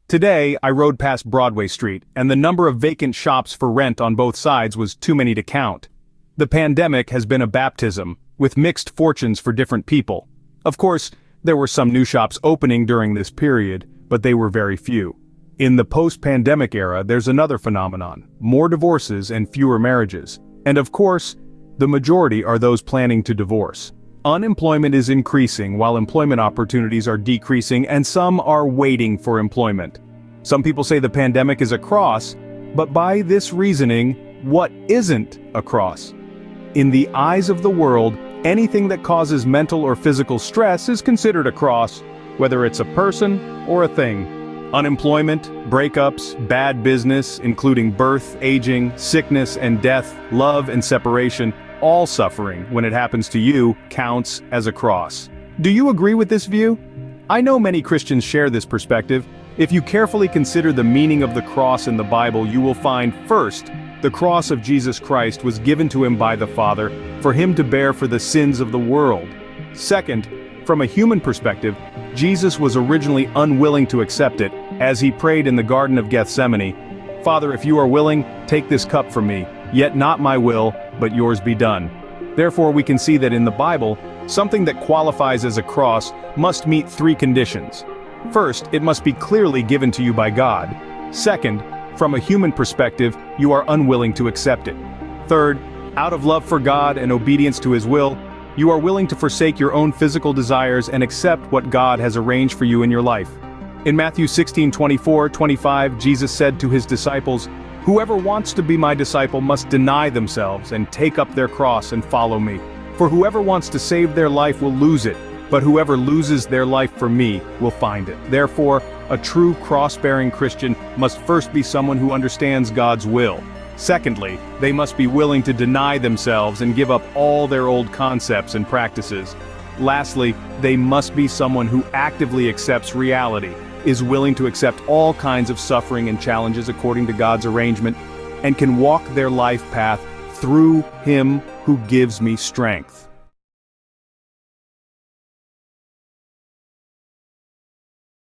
Today, I rode past Broadway Street, and the number of vacant shops for rent on both sides was too many to count. The pandemic has been a baptism, with mixed fortunes for different people. Of course, there were some new shops opening during this period, but they were very few. In the post-pandemic era, there's another phenomenon: more divorces and fewer marriages. And of course, the majority are those planning to divorce. Unemployment is increasing while employment opportunities are decreasing, and some are waiting for employment. Some people say the pandemic is a cross, but by this reasoning, what isn't a cross? In the eyes of the world, anything that causes mental or physical stress is considered a cross, whether it's a person or a thing. Unemployment, breakups, bad business, including birth, aging, sickness and death, love and separation, all suffering, when it happens to you, counts as a cross. Do you agree with this view? I know many Christians share this perspective. If you carefully consider the meaning of the cross in the Bible, you will find, first, the cross of Jesus Christ was given to him by the Father for him to bear for the sins of the world. Second, from a human perspective, Jesus was originally unwilling to accept it, as he prayed in the Garden of Gethsemane, "Father, if you are willing, take this cup from me, yet not my will, but yours be done." Therefore, we can see that in the Bible, something that qualifies as a cross must meet three conditions. First, it must be clearly given to you by God. Second, from a human perspective, you are unwilling to accept it. Third, out of love for God and obedience to his will, you are willing to forsake your own physical desires and accept what God has arranged for you in your life. In Matthew 16:24-25, Jesus said to his disciples, "Whoever wants to be my disciple must deny themselves and take up their cross and follow me. For whoever wants to save their life will lose it, but whoever loses their life for me will find it." Therefore, a true cross-bearing Christian must first be someone who understands God's will. Secondly, they must be willing to deny themselves and give up all their old concepts and practices. Lastly, they must be someone who actively accepts reality, is willing to accept all kinds of suffering and challenges according to God's arrangement, and can walk their life path through him who gives me strength.